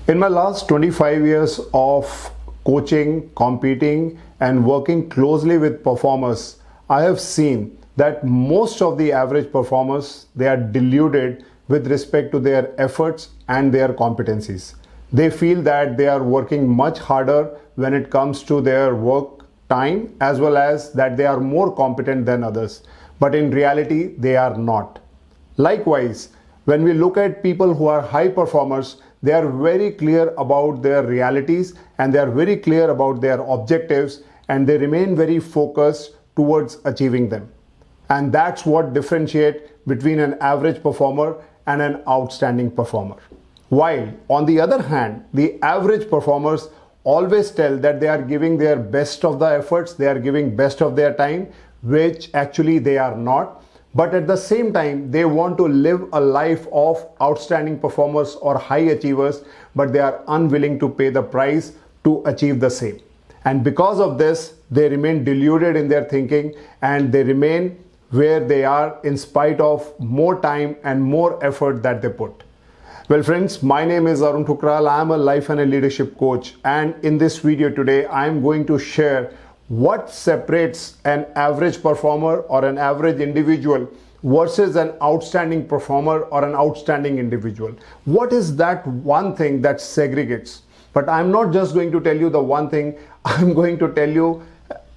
In my last 25 years of coaching, competing, and working closely with performers, I have seen that most of the average performers, they are deluded with respect to their efforts and their competencies. They feel that they are working much harder when it comes to their work time, as well as that they are more competent than others. But in reality, they are not. Likewise, when we look at people who are high performers, they are very clear about their realities and they are very clear about their objectives, and they remain very focused towards achieving them. And that's what differentiates between an average performer and an outstanding performer. While on the other hand, the average performers always tell that they are giving their best of the efforts, they are giving best of their time, which actually they are not. But at the same time, they want to live a life of outstanding performers or high achievers, but they are unwilling to pay the price to achieve the same. And because of this, they remain deluded in their thinking and they remain where they are in spite of more time and more effort that they put. Well friends, my name is Arun Thukral. I am a life and a leadership coach, and in this video today I am going to share what separates an average performer or an average individual versus an outstanding performer or an outstanding individual. What is that one thing that segregates? But I'm not just going to tell you the one thing, I'm going to tell you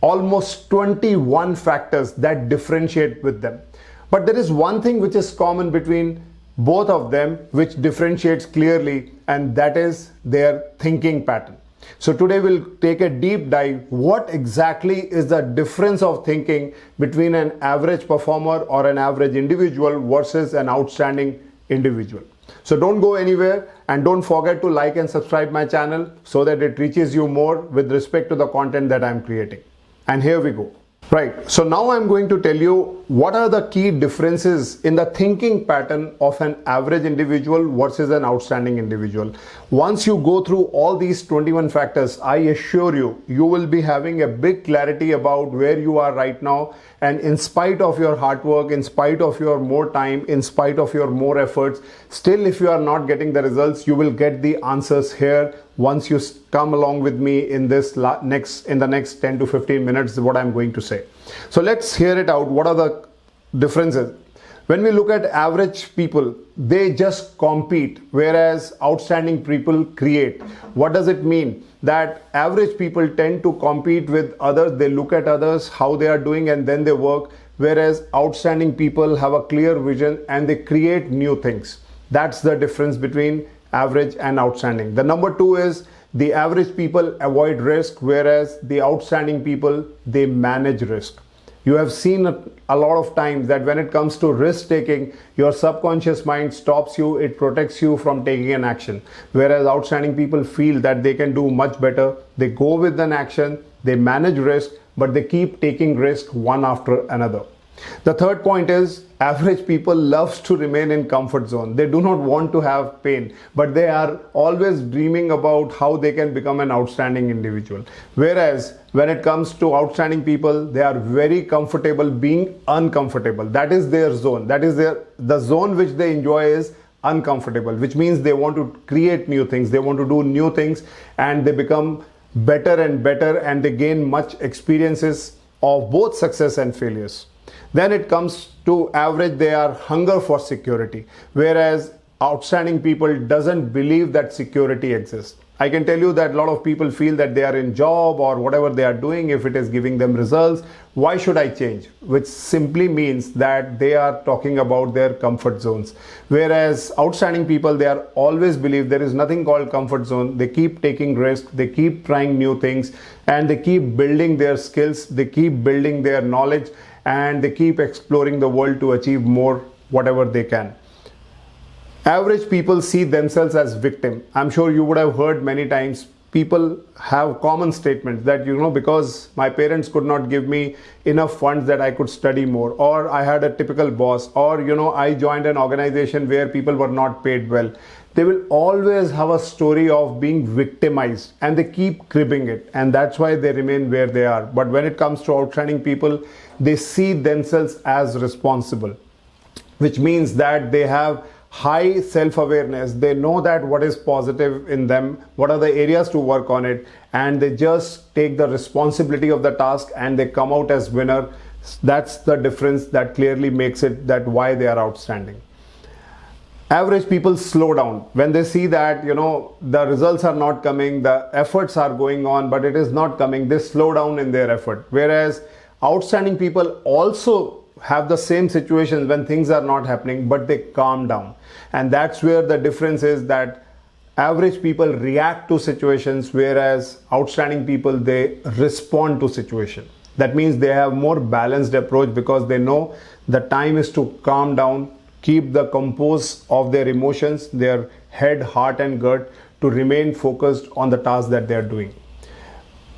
almost 21 factors that differentiate with them. But there is one thing which is common between both of them, which differentiates clearly, and that is their thinking pattern. So today we'll take a deep dive. What exactly is the difference of thinking between an average performer or an average individual versus an outstanding individual? So don't go anywhere, and don't forget to like and subscribe my channel so that it reaches you more with respect to the content that I'm creating. And here we go. Right, so now I'm going to tell you what are the key differences in the thinking pattern of an average individual versus an outstanding individual. Once you go through all these 21 factors, I assure you, you will be having a big clarity about where you are right now. And in spite of your hard work, in spite of your more time, in spite of your more efforts, still if you are not getting the results, you will get the answers here once you come along with me in this in the next 10 to 15 minutes what I'm going to say. So let's hear it out. What are the differences? When we look at average people, they just compete, whereas outstanding people create. What does it mean? That average people tend to compete with others. They look at others, how they are doing, and then they work, whereas outstanding people have a clear vision and they create new things. That's the difference between average and outstanding. The number two is the average people avoid risk, whereas the outstanding people, they manage risk. You have seen a lot of times that when it comes to risk taking, your subconscious mind stops you, it protects you from taking an action. Whereas outstanding people feel that they can do much better. They go with an action, they manage risk, but they keep taking risk one after another. The third point is average people loves to remain in comfort zone. They do not want to have pain, but they are always dreaming about how they can become an outstanding individual. Whereas when it comes to outstanding people, they are very comfortable being uncomfortable. That is their zone. That is the zone which they enjoy is uncomfortable, which means they want to create new things. They want to do new things, and they become better and better, and they gain much experiences of both success and failures. Then it comes to average, they are hunger for security, whereas outstanding people doesn't believe that security exists. I can tell you that a lot of people feel that they are in job or whatever they are doing, if it is giving them results, why should I change? Which simply means that they are talking about their comfort zones. Whereas outstanding people, they are always believe there is nothing called comfort zone. They keep taking risks, they keep trying new things, and they keep building their skills, they keep building their knowledge, and they keep exploring the world to achieve more, whatever they can. Average people see themselves as victim. I'm sure you would have heard many times people have common statements that, because my parents could not give me enough funds that I could study more, or I had a typical boss, or I joined an organization where people were not paid well. They will always have a story of being victimized, and they keep cribbing it, and that's why they remain where they are. But when it comes to outstanding people, they see themselves as responsible, which means that they have high self-awareness. They know that what is positive in them, what are the areas to work on it, and they just take the responsibility of the task and they come out as winner. That's the difference that clearly makes it that why they are outstanding. Average people slow down when they see that the results are not coming, the efforts are going on but it is not coming. They slow down in their effort, whereas outstanding people also have the same situations when things are not happening, but they calm down. And that's where the difference is, that average people react to situations, whereas outstanding people, they respond to situation. That means they have more balanced approach because they know the time is to calm down, keep the compose of their emotions, their head, heart and gut, to remain focused on the task that they are doing.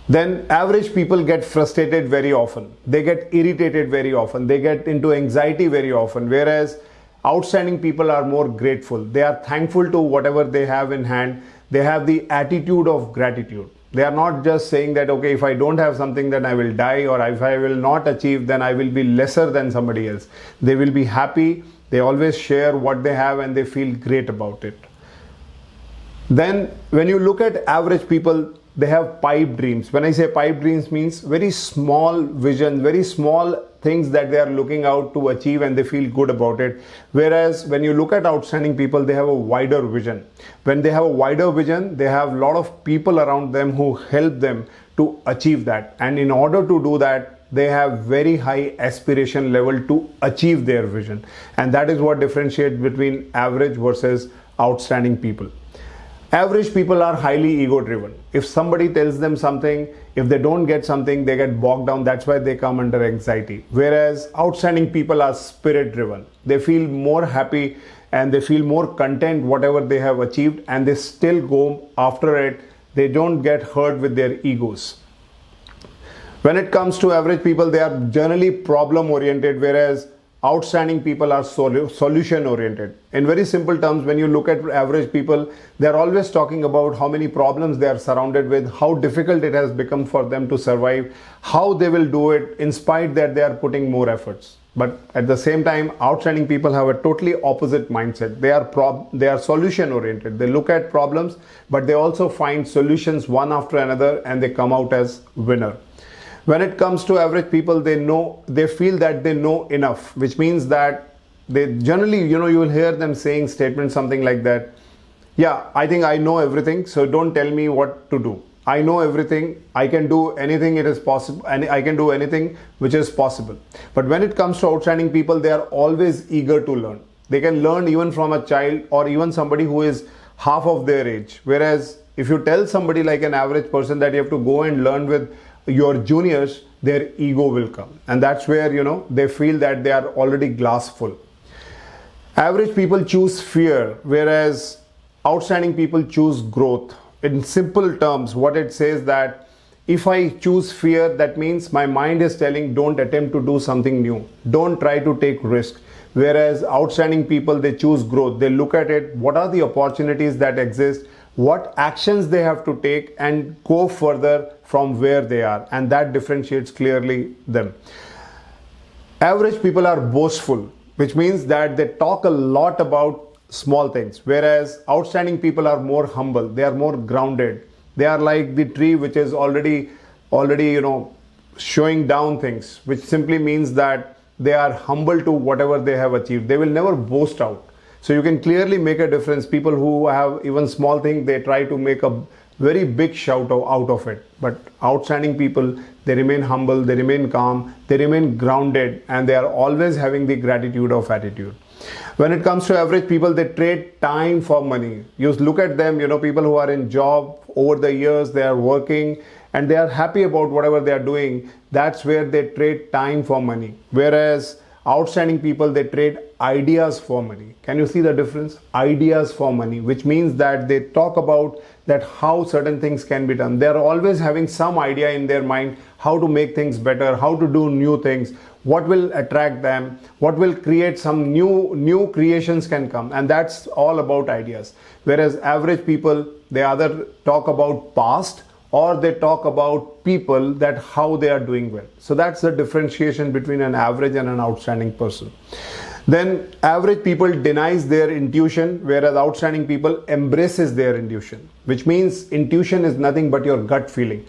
Then average people get frustrated very often, they get irritated very often, they get into anxiety very often, whereas outstanding people are more grateful. They are thankful to whatever they have in hand. They have the attitude of gratitude. They are not just saying that, okay, if I don't have something then I will die, or if I will not achieve then I will be lesser than somebody else. They will be happy. They always share what they have and they feel great about it. Then when you look at average people, they have pipe dreams. When I say pipe dreams, means very small vision, very small things that they are looking out to achieve and they feel good about it. Whereas when you look at outstanding people, they have a wider vision. When they have a wider vision, they have a lot of people around them who help them to achieve that. And in order to do that, they have very high aspiration level to achieve their vision. And that is what differentiates between average versus outstanding people. Average people are highly ego driven. If somebody tells them something, if they don't get something, they get bogged down. That's why they come under anxiety. Whereas outstanding people are spirit driven. They feel more happy and they feel more content whatever they have achieved, and they still go after it. They don't get hurt with their egos. When it comes to average people, they are generally problem oriented, whereas outstanding people are solution oriented. In very simple terms, when you look at average people, they are always talking about how many problems they are surrounded with, how difficult it has become for them to survive, how they will do it in spite that they are putting more efforts. But at the same time, outstanding people have a totally opposite mindset. They are solution oriented. They look at problems, but they also find solutions one after another and they come out as winner. When it comes to average people, they feel that they know enough, which means that they generally, you will hear them saying statements something like that. Yeah, I think I know everything, so don't tell me what to do. I know everything. I can do anything it is possible, and I can do anything which is possible. But when it comes to outstanding people, they are always eager to learn. They can learn even from a child or even somebody who is half of their age. Whereas if you tell somebody like an average person that you have to go and learn with your juniors, their ego will come, and that's where they feel that they are already glass full. Average people choose fear, whereas outstanding people choose growth. In simple terms, what it says that if I choose fear, that means my mind is telling don't attempt to do something new, don't try to take risk. Whereas outstanding people, they choose growth. They look at it, what are the opportunities that exist, what actions they have to take, and go further from where they are, and that differentiates clearly them. Average people are boastful, which means that they talk a lot about small things, whereas outstanding people are more humble. They are more grounded. They are like the tree which is already showing down things, which simply means that they are humble to whatever they have achieved. They will never boast out. So you can clearly make a difference. People who have even small things, they try to make a very big shout out of it. But outstanding people, they remain humble, they remain calm, they remain grounded, and they are always having the gratitude of attitude. When it comes to average people, they trade time for money. You look at them, people who are in job over the years, they are working and they are happy about whatever they are doing. That's where they trade time for money. Whereas outstanding people, they trade ideas for money. Can you see the difference? Ideas for money, which means that they talk about that how certain things can be done. They are always having some idea in their mind how to make things better, how to do new things, what will attract them, what will create some new creations can come, and that's all about ideas. Whereas average people, they either talk about past or they talk about people, that how they are doing well. So that's the differentiation between an average and an outstanding person. Then average people denies their intuition, whereas outstanding people embraces their intuition, which means intuition is nothing but your gut feeling.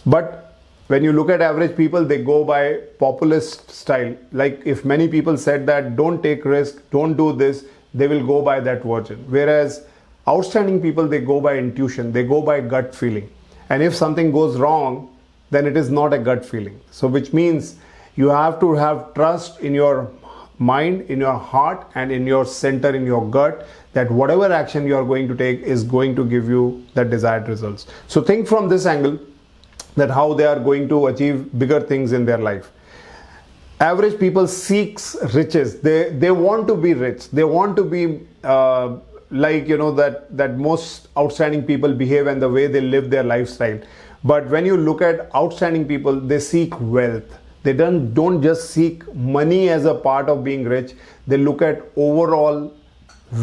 But when you look at average people, they go by populist style. Like if many people said that don't take risk, don't do this, they will go by that version. Whereas outstanding people, they go by intuition, they go by gut feeling. And if something goes wrong, then it is not a gut feeling. So which means you have to have trust in your mind, in your heart, and in your center, in your gut, that whatever action you are going to take is going to give you the desired results. So think from this angle, that how they are going to achieve bigger things in their life. Average people seeks riches. They want to be rich. They want to be like, you know, that most outstanding people behave and the way they live their lifestyle. But when you look at outstanding people, they seek wealth. They don't just seek money as a part of being rich. They look at overall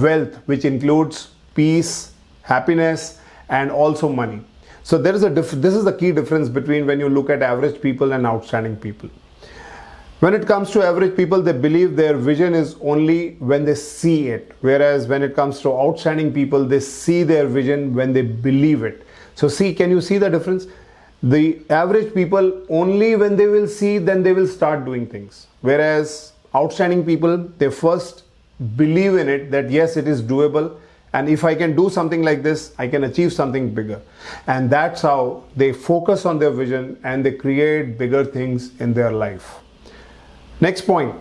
wealth, which includes peace, happiness, and also money. So this is the key difference between when you look at average people and outstanding people. When it comes to average people, they believe their vision is only when they see it. Whereas when it comes to outstanding people, they see their vision when they believe it. So can you see the difference? The average people, only when they will see, then they will start doing things. Whereas outstanding people, they first believe in it, that yes, it is doable. And if I can do something like this, I can achieve something bigger. And that's how they focus on their vision and they create bigger things in their life. Next point,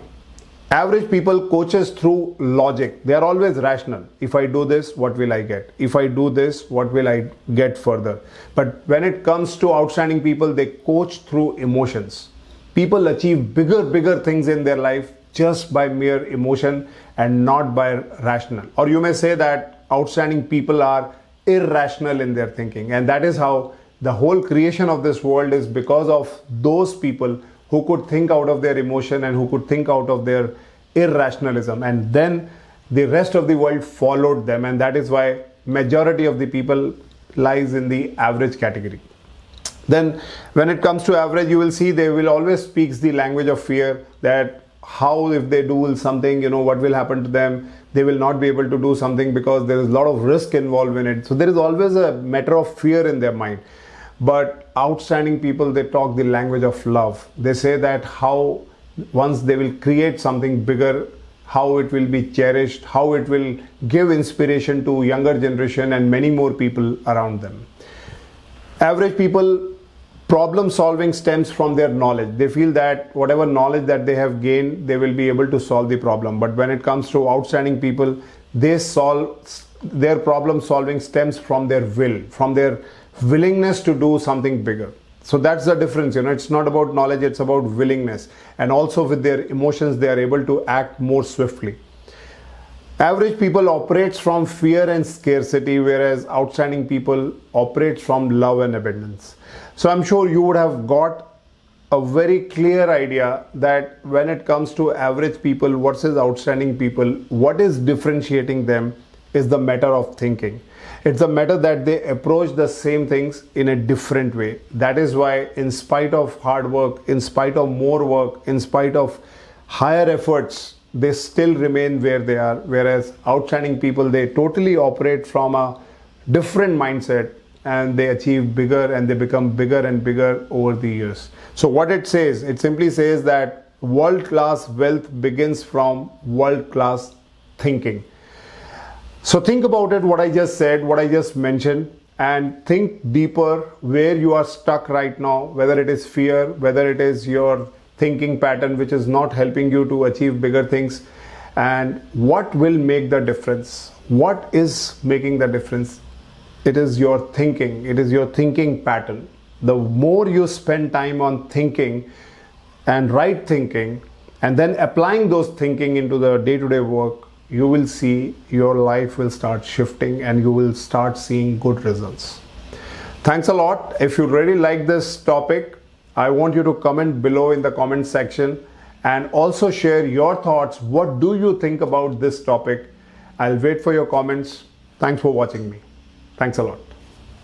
average people coaches through logic. They are always rational. If I do this, what will I get? If I do this, what will I get further? But when it comes to outstanding people, they coach through emotions. People achieve bigger things in their life just by mere emotion and not by rational. Or you may say that outstanding people are irrational in their thinking. And that is how the whole creation of this world is, because of those people who could think out of their emotion and who could think out of their irrationalism, and then the rest of the world followed them, and that is why majority of the people lies in the average category. Then when it comes to average, you will see they will always speak the language of fear, that how if they do something, you know, what will happen to them, they will not be able to do something because there is a lot of risk involved in it. So there is always a matter of fear in their mind. But outstanding people, they talk the language of love. They say that how once they will create something bigger, how it will be cherished, how it will give inspiration to younger generation and many more people around them. Average people, problem solving stems from their knowledge. They feel that whatever knowledge that they have gained, they will be able to solve the problem. But when it comes to outstanding people, their problem solving stems from their will, from their willingness to do something bigger. So that's the difference, you know, it's not about knowledge, it's about willingness. And also with their emotions, they are able to act more swiftly. Average people operates from fear and scarcity, whereas outstanding people operates from love and abundance. So I'm sure you would have got a very clear idea that when it comes to average people versus outstanding people, what is differentiating them is the matter of thinking. It's a matter that they approach the same things in a different way. That is why, in spite of hard work, in spite of more work, in spite of higher efforts, they still remain where they are. Whereas outstanding people, they totally operate from a different mindset and they achieve bigger and they become bigger and bigger over the years. So what it says, it simply says that world-class wealth begins from world-class thinking. So think about it, what I just said, what I just mentioned, and think deeper where you are stuck right now, whether it is fear, whether it is your thinking pattern which is not helping you to achieve bigger things, and what will make the difference. What is making the difference? It is your thinking. It is your thinking pattern. The more you spend time on thinking and right thinking and then applying those thinking into the day-to-day work, you will see your life will start shifting and you will start seeing good results. Thanks a lot. If you really like this topic, I want you to comment below in the comment section and also share your thoughts. What do you think about this topic? I'll wait for your comments. Thanks for watching me. Thanks a lot.